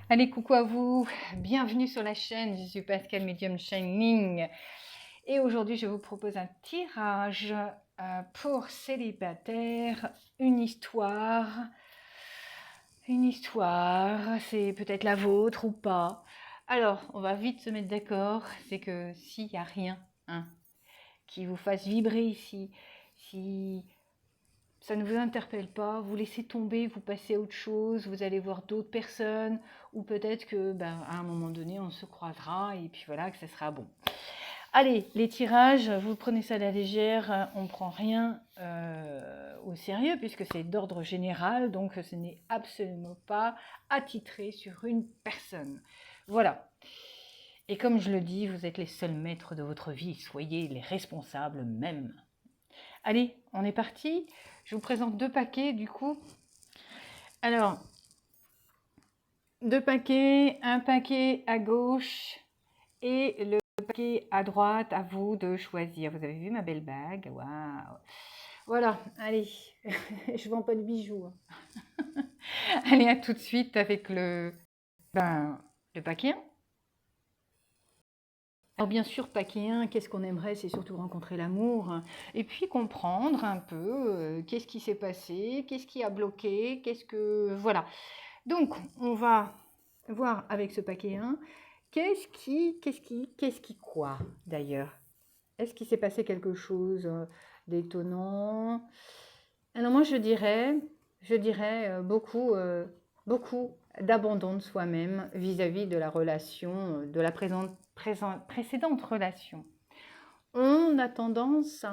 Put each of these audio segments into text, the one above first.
Allez, coucou à vous, bienvenue sur la chaîne, je suis Pascal Medium Shining et aujourd'hui je vous propose un tirage pour célibataires, une histoire, c'est peut-être la vôtre ou pas. Alors, on va vite se mettre d'accord, c'est que s'il n'y a rien hein, qui vous fasse vibrer ici, si ça ne vous interpelle pas, vous laissez tomber, vous passez à autre chose, vous allez voir d'autres personnes, ou peut-être que à un moment donné, on se croisera, et puis voilà, que ce sera bon. Allez, les tirages, vous prenez ça à la légère, on ne prend rien au sérieux, puisque c'est d'ordre général, donc ce n'est absolument pas attitré sur une personne. Voilà. Et comme je le dis, vous êtes les seuls maîtres de votre vie, soyez les responsables même. Allez, on est parti. Je vous présente deux paquets du coup. Alors, deux paquets, un paquet à gauche et le paquet à droite, à vous de choisir. Vous avez vu ma belle bague? Waouh! Voilà, allez, je vends pas de bijoux. Allez, à tout de suite avec le paquet 1. Alors bien sûr, paquet 1, qu'est-ce qu'on aimerait? C'est surtout rencontrer l'amour et puis comprendre un peu qu'est-ce qui s'est passé, qu'est-ce qui a bloqué, qu'est-ce que... Voilà. Donc, on va voir avec ce paquet 1, qu'est-ce qui quoi d'ailleurs? Est-ce qu'il s'est passé quelque chose d'étonnant? Alors moi, je dirais beaucoup d'abandon de soi-même vis-à-vis de la relation, de la précédente relation. On a tendance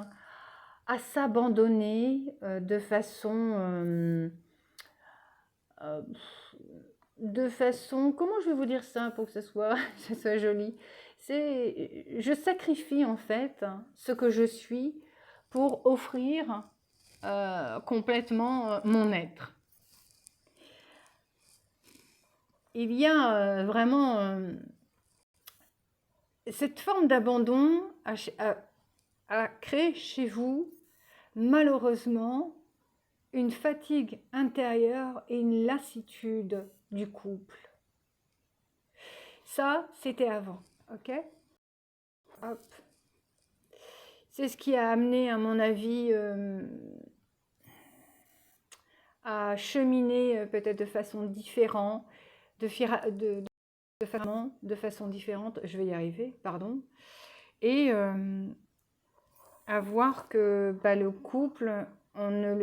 à s'abandonner de façon, comment je vais vous dire ça pour que ça soit joli? Je sacrifie en fait ce que je suis pour offrir complètement mon être. Il y a vraiment cette forme d'abandon à créer chez vous, malheureusement, une fatigue intérieure et une lassitude du couple. Ça, c'était avant, ok? Hop. C'est ce qui a amené, à mon avis, à cheminer peut-être de façon différente, de façon différente, je vais y arriver, pardon, et à voir que le couple, on ne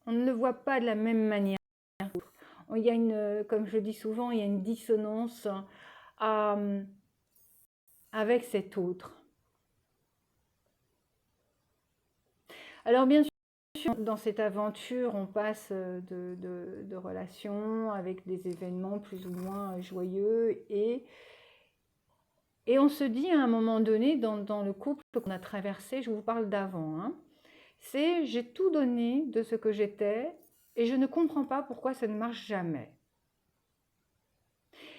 le voit pas de la même manière. Il y a comme je dis souvent, il y a une dissonance avec cet autre. Alors bien sûr, dans cette aventure, on passe de relations avec des événements plus ou moins joyeux et on se dit à un moment donné, dans le couple qu'on a traversé, je vous parle d'avant, hein, c'est j'ai tout donné de ce que j'étais et je ne comprends pas pourquoi ça ne marche jamais.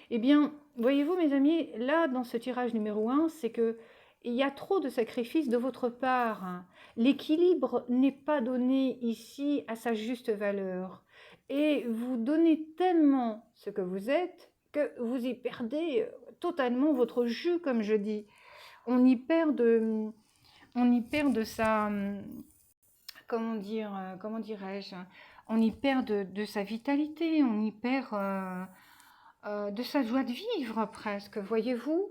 Eh bien, voyez-vous mes amis, là dans ce tirage numéro 1, c'est que il y a trop de sacrifices de votre part. Hein. L'équilibre n'est pas donné ici à sa juste valeur. Et vous donnez tellement ce que vous êtes que vous y perdez totalement votre jus, comme je dis. On y perd de sa... Comment dirais-je? On y perd de sa vitalité, on y perd de sa joie de vivre presque, voyez-vous?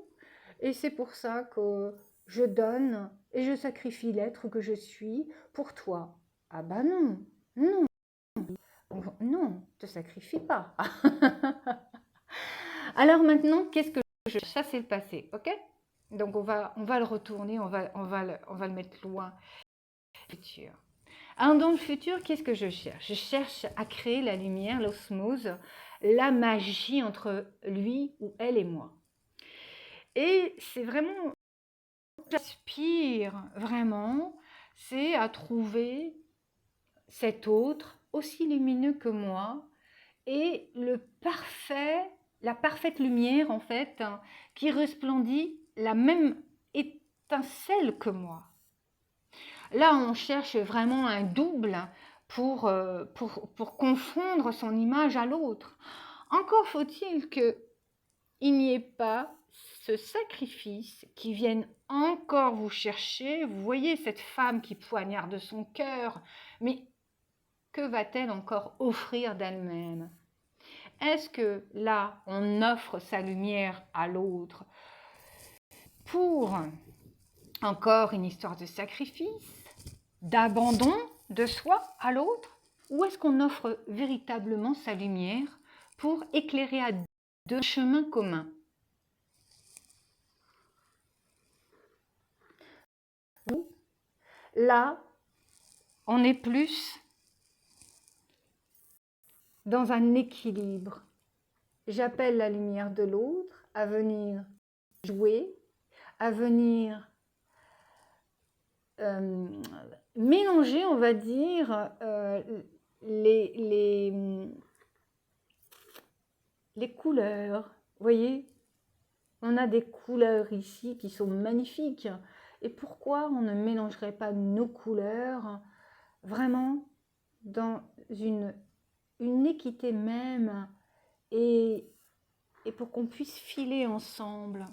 Et c'est pour ça que je donne et je sacrifie l'être que je suis pour toi. Ah bah non, non, non, te sacrifie pas. Alors maintenant, qu'est-ce que je cherche? Ça c'est le passé, ok? Donc on va le retourner, on va le mettre loin. Futur. Alors dans le futur, qu'est-ce que je cherche? Je cherche à créer la lumière, l'osmose, la magie entre lui ou elle et moi. Et c'est vraiment, j'aspire vraiment, c'est à trouver cet autre aussi lumineux que moi et la parfaite lumière en fait, hein, qui resplendit la même étincelle que moi. Là, on cherche vraiment un double pour confondre son image à l'autre. Encore faut-il qu'il n'y ait pas ce sacrifice qui vienne encore vous chercher. Vous voyez cette femme qui poignarde son cœur, mais que va-t-elle encore offrir d'elle-même? Est-ce que là, on offre sa lumière à l'autre pour encore une histoire de sacrifice, d'abandon de soi à l'autre? Ou est-ce qu'on offre véritablement sa lumière pour éclairer à deux chemins communs? Là, on est plus dans un équilibre. J'appelle la lumière de l'autre à venir jouer, à venir mélanger, on va dire, les couleurs. Vous voyez, on a des couleurs ici qui sont magnifiques. Et pourquoi on ne mélangerait pas nos couleurs vraiment dans une équité même et pour qu'on puisse filer ensemble?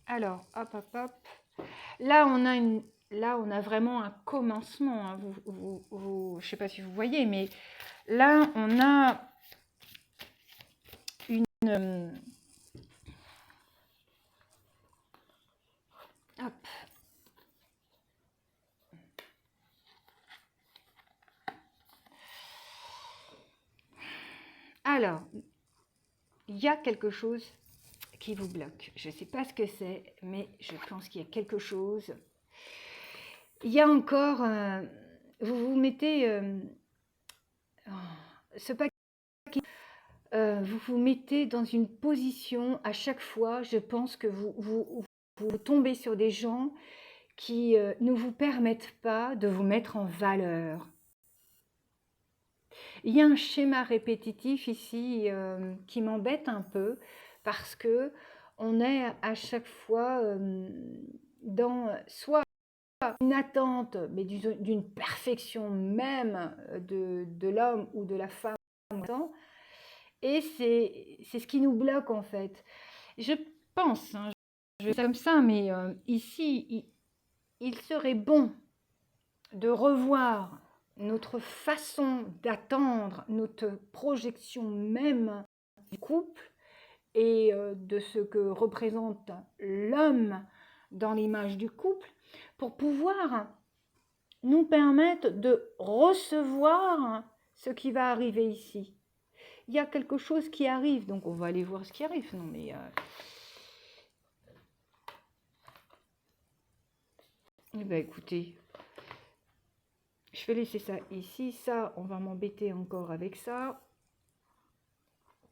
Alors, hop, hop, hop. Là, on a vraiment un commencement. Hein. Je ne sais pas si vous voyez, mais là, on a une... hop. Alors, il y a quelque chose qui vous bloque. Je ne sais pas ce que c'est, mais je pense qu'il y a quelque chose. Il y a encore... vous vous mettez... ce paquet... vous vous mettez dans une position à chaque fois, je pense que vous tombez sur des gens qui ne vous permettent pas de vous mettre en valeur. Il y a un schéma répétitif ici qui m'embête un peu parce que on est à chaque fois dans soit une attente, mais d'une perfection même de l'homme ou de la femme, et c'est ce qui nous bloque en fait. Je pense, hein, je vais comme ça, mais ici, il serait bon de revoir notre façon d'attendre, notre projection même du couple et de ce que représente l'homme dans l'image du couple pour pouvoir nous permettre de recevoir ce qui va arriver ici. Il y a quelque chose qui arrive, donc on va aller voir ce qui arrive. Non mais... Eh bien, écoutez, je vais laisser ça ici. Ça, on va m'embêter encore avec ça.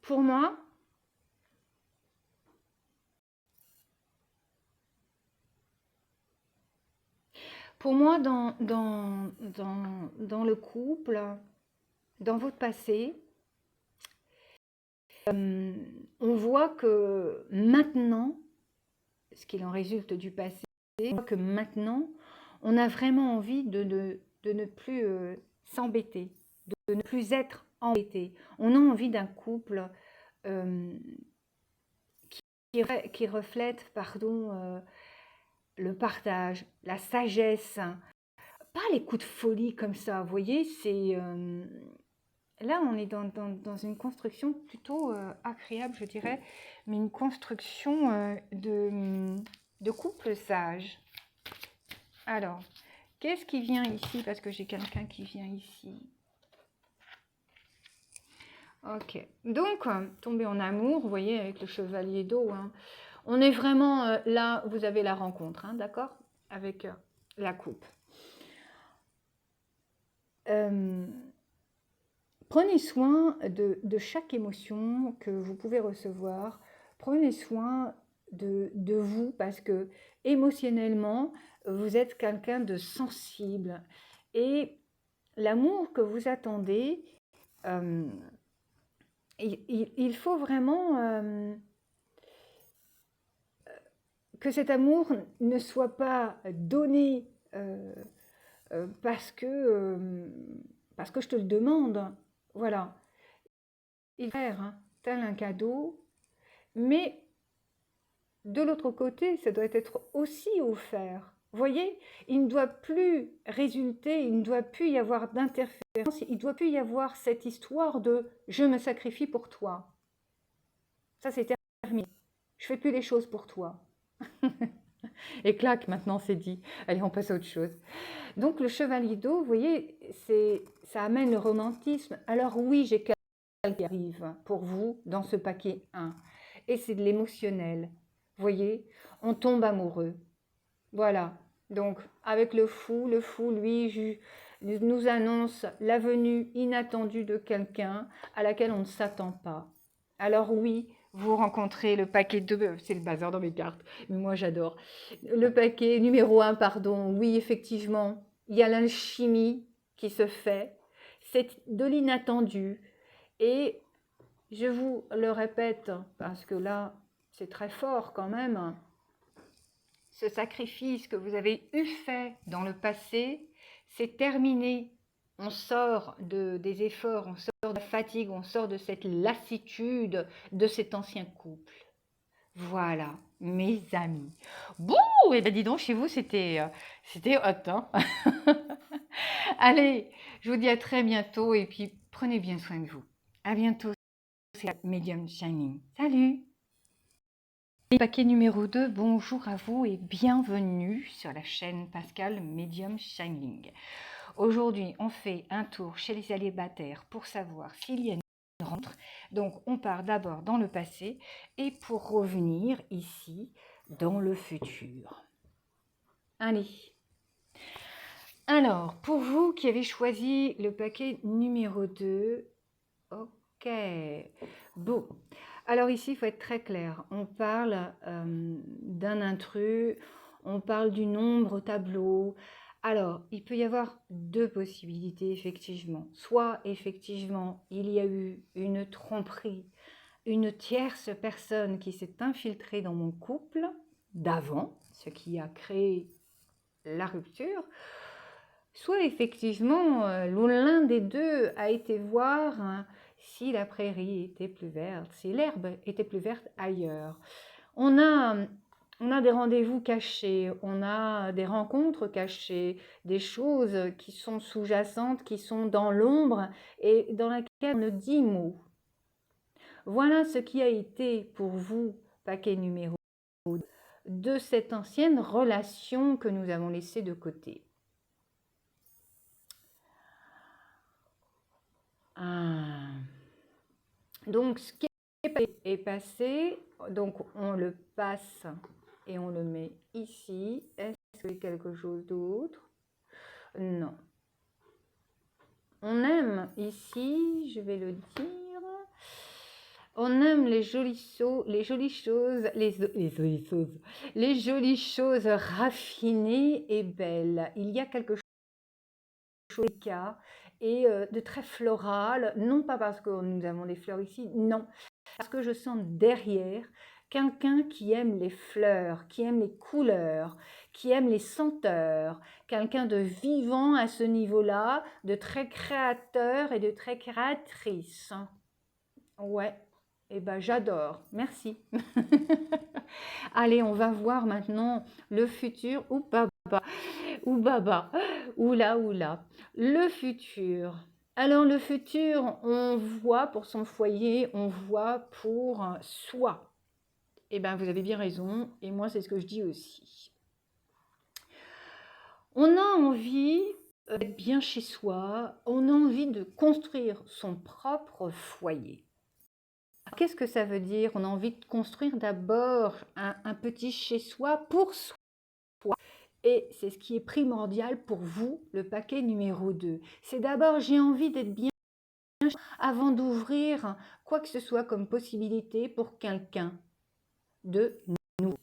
Pour moi, dans le couple, dans votre passé, on voit que maintenant, ce qu'il en résulte du passé, on voit que maintenant, on a vraiment envie de ne plus s'embêter, de ne plus être embêté. On a envie d'un couple qui reflète, pardon, le partage, la sagesse, pas les coups de folie comme ça, vous voyez, c'est... là, on est dans une construction plutôt agréable, je dirais, mais une construction de couple sage. Alors, qu'est-ce qui vient ici? Parce que j'ai quelqu'un qui vient ici. Ok, donc, tomber en amour, vous voyez, avec le chevalier d'eau, hein. On est vraiment là, vous avez la rencontre, hein, d'accord? Avec la coupe. Prenez soin de chaque émotion que vous pouvez recevoir. Prenez soin de vous parce que émotionnellement, vous êtes quelqu'un de sensible. Et l'amour que vous attendez, il faut vraiment que cet amour ne soit pas donné parce que je te le demande. Voilà. il va faire tel un cadeau, mais de l'autre côté, ça doit être aussi offert. Vous voyez, il ne doit plus résulter, il ne doit plus y avoir d'interférence, il ne doit plus y avoir cette histoire de « je me sacrifie pour toi ». Ça, c'est terminé. Je fais plus les choses pour toi. Et clac, maintenant c'est dit. Allez, on passe à autre chose. Donc le chevalier d'eau, vous voyez, ça amène le romantisme. Alors oui, j'ai quelqu'un qui arrive pour vous dans ce paquet 1. Et c'est de l'émotionnel. Vous voyez, on tombe amoureux. Voilà. Donc avec le fou, lui, nous annonce la venue inattendue de quelqu'un à laquelle on ne s'attend pas. Alors oui, vous rencontrez le paquet 2, c'est le bazar dans mes cartes, mais moi j'adore. Le paquet numéro 1, pardon, oui, effectivement, il y a l'alchimie qui se fait, c'est de l'inattendu. Et je vous le répète, parce que là, c'est très fort quand même, ce sacrifice que vous avez eu fait dans le passé, c'est terminé. On sort des efforts, on sort de la fatigue, on sort de cette lassitude de cet ancien couple. Voilà, mes amis. Bon, et ben dis donc, chez vous, c'était hot, hein. Allez, je vous dis à très bientôt et puis prenez bien soin de vous. À bientôt, c'est Medium Shining. Salut! Paquet numéro 2, bonjour à vous et bienvenue sur la chaîne Pascal Medium Shining. Aujourd'hui, on fait un tour chez les célibataires pour savoir s'il y a une rencontre. Donc, on part d'abord dans le passé et pour revenir ici dans le futur. Allez. Alors, pour vous qui avez choisi le paquet numéro 2, ok. Bon. Alors ici, il faut être très clair. On parle d'un intrus, on parle du nombre au tableau. Alors, il peut y avoir deux possibilités, effectivement. Soit, effectivement, il y a eu une tromperie, une tierce personne qui s'est infiltrée dans mon couple d'avant, ce qui a créé la rupture. Soit, effectivement, l'un des deux a été voir si la prairie était plus verte, si l'herbe était plus verte ailleurs. On a des rendez-vous cachés, on a des rencontres cachées, des choses qui sont sous-jacentes, qui sont dans l'ombre et dans laquelle on ne dit mot. Voilà ce qui a été pour vous, paquet numéro 2, de cette ancienne relation que nous avons laissée de côté. Donc, ce qui est passé, donc on le passe et on le met ici. Est-ce qu'il y a quelque chose d'autre? Non. On aime ici, je vais le dire, on aime les jolies choses, les jolies choses raffinées et belles. Il y a quelque chose et de très floral, non pas parce que nous avons des fleurs ici, non, parce que je sens derrière quelqu'un qui aime les fleurs, qui aime les couleurs, qui aime les senteurs, quelqu'un de vivant à ce niveau-là, de très créateur et de très créatrice. Ouais, et ben j'adore, merci. Allez, on va voir maintenant le futur ou baba, ou baba, oula, oula. Le futur. Alors le futur, on voit pour son foyer, on voit pour soi. Eh bien, vous avez bien raison, et moi c'est ce que je dis aussi. On a envie d'être bien chez soi, on a envie de construire son propre foyer. Qu'est-ce que ça veut dire? On a envie de construire d'abord un petit chez-soi pour soi. Et c'est ce qui est primordial pour vous, le paquet numéro 2. C'est d'abord, j'ai envie d'être bien avant d'ouvrir quoi que ce soit comme possibilité pour quelqu'un de nouveau.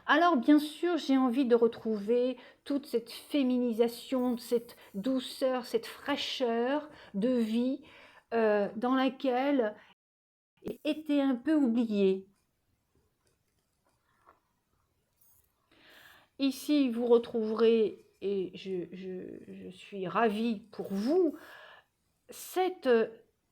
Alors bien sûr, j'ai envie de retrouver toute cette féminisation, cette douceur, cette fraîcheur de vie dans laquelle était un peu oubliée. Ici, vous retrouverez, et je suis ravie pour vous, cette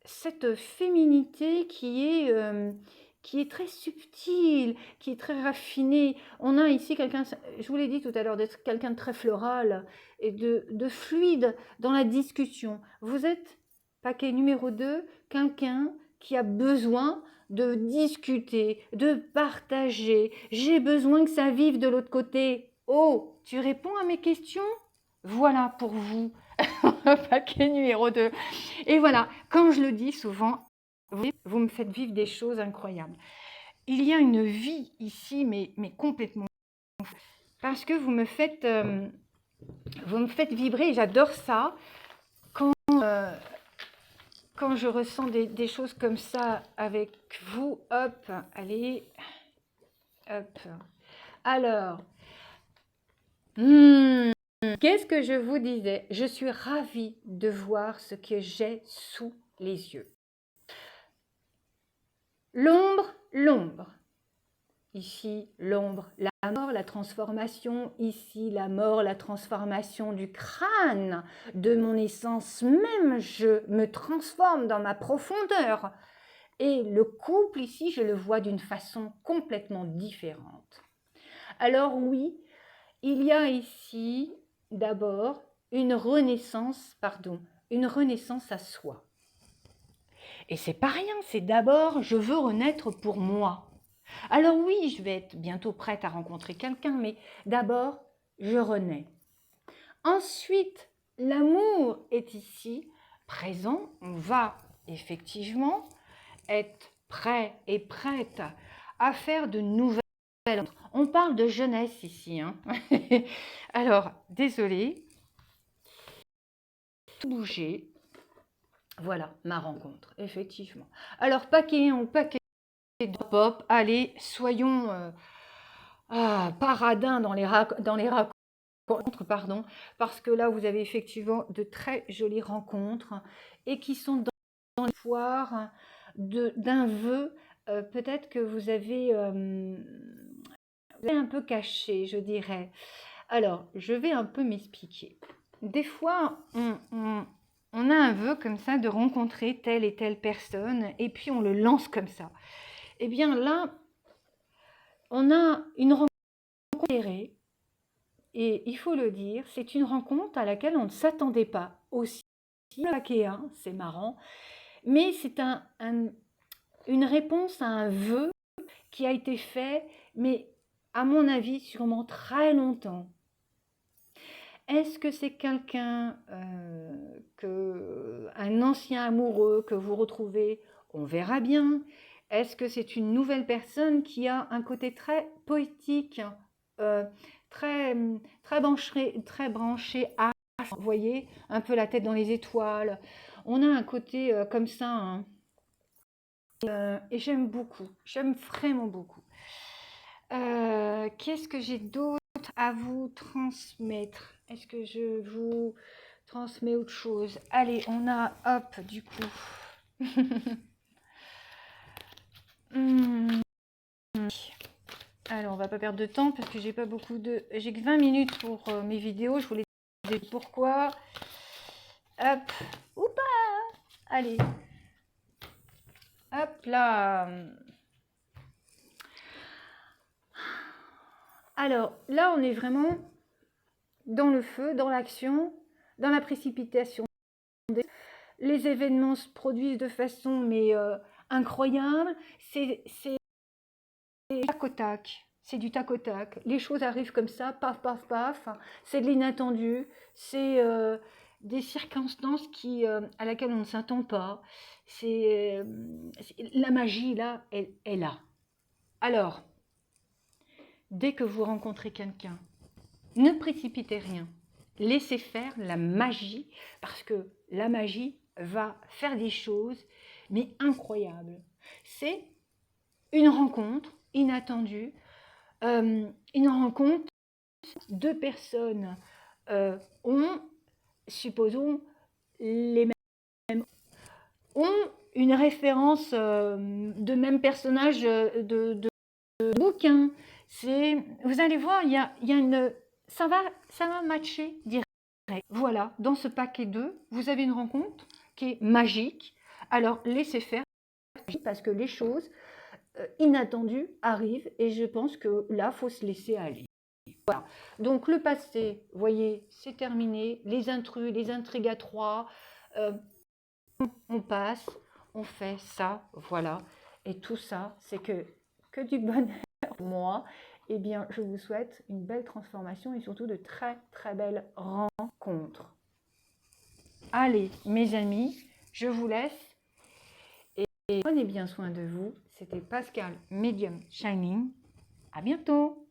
cette féminité qui est très subtile, qui est très raffinée. On a ici quelqu'un, je vous l'ai dit tout à l'heure, d'être quelqu'un de très floral et de fluide dans la discussion. Vous êtes, paquet numéro 2, quelqu'un qui a besoin de discuter, de partager. J'ai besoin que ça vive de l'autre côté. Oh, tu réponds à mes questions? Voilà pour vous, paquet numéro 2. Et voilà, comme je le dis souvent, vous me faites vivre des choses incroyables. Il y a une vie ici, mais complètement. Parce que vous me faites vibrer, j'adore ça. Quand je ressens des choses comme ça avec vous, hop, allez, hop. Alors, qu'est-ce que je vous disais? Je suis ravie de voir ce que j'ai sous les yeux. L'ombre, l'ombre. Ici, l'ombre, la mort, la transformation. Ici, la mort, la transformation du crâne, de mon essence même. Je me transforme dans ma profondeur. Et le couple, ici, je le vois d'une façon complètement différente. Alors oui, il y a ici, d'abord, une renaissance à soi. Et c'est pas rien, c'est d'abord, je veux renaître pour moi. Alors oui, je vais être bientôt prête à rencontrer quelqu'un, mais d'abord, je renais. Ensuite, l'amour est ici, présent. On va effectivement être prêt et prête à faire de nouvelles rencontres. On parle de jeunesse ici. Hein. Alors, désolée. Tout bouger. Voilà, ma rencontre, effectivement. Alors, paquet de pop, allez, soyons paradins dans les rencontres, pardon, parce que là, vous avez effectivement de très jolies rencontres et qui sont dans l'espoir d'un vœu, peut-être que vous avez un peu caché, je dirais. Alors, je vais un peu m'expliquer. Des fois, on a un vœu comme ça de rencontrer telle et telle personne, et puis on le lance comme ça. Eh bien là, on a une rencontre, et il faut le dire, c'est une rencontre à laquelle on ne s'attendait pas. Aussi, c'est marrant, mais c'est une réponse à un vœu qui a été fait, mais à mon avis, sûrement très longtemps. Est-ce que c'est quelqu'un, un ancien amoureux que vous retrouvez? On verra bien. Est-ce que c'est une nouvelle personne qui a un côté très poétique, très branché à, vous voyez, un peu la tête dans les étoiles. On a un côté comme ça, hein. Et j'aime beaucoup, j'aime vraiment beaucoup. Qu'est-ce que j'ai d'autre à vous transmettre? Est-ce que je vous transmets autre chose? Allez, on a, hop, du coup. Alors, on va pas perdre de temps parce que j'ai pas beaucoup de... J'ai que 20 minutes pour mes vidéos. Je voulais dire pourquoi. Hop. Oupa. Allez. Hop là. Alors, là, on est vraiment dans le feu, dans l'action, dans la précipitation. Les événements se produisent de façon incroyable. C'est du tac au tac. C'est du tac au tac. Les choses arrivent comme ça, paf, paf, paf. C'est de l'inattendu. C'est des circonstances à laquelle on ne s'attend pas. La magie, là, elle est là. Alors, dès que vous rencontrez quelqu'un, ne précipitez rien. Laissez faire la magie, parce que la magie va faire des choses, mais incroyables. C'est une rencontre inattendue, une rencontre, deux personnes ont, supposons, les mêmes, ont une référence de même personnage de bouquin. Vous allez voir, il y a une... Ça va matcher direct. Voilà, dans ce paquet 2, vous avez une rencontre qui est magique, Alors, laissez faire, parce que les choses inattendues arrivent et je pense que là, il faut se laisser aller. Voilà. Donc, le passé, vous voyez, c'est terminé. Les intrus, les intrigues à trois, on passe, on fait ça, voilà. Et tout ça, c'est que du bonheur pour moi. Eh bien, je vous souhaite une belle transformation et surtout de très, très belles rencontres. Allez, mes amis, je vous laisse et prenez bien soin de vous. C'était Pascal Medium Shining. À bientôt!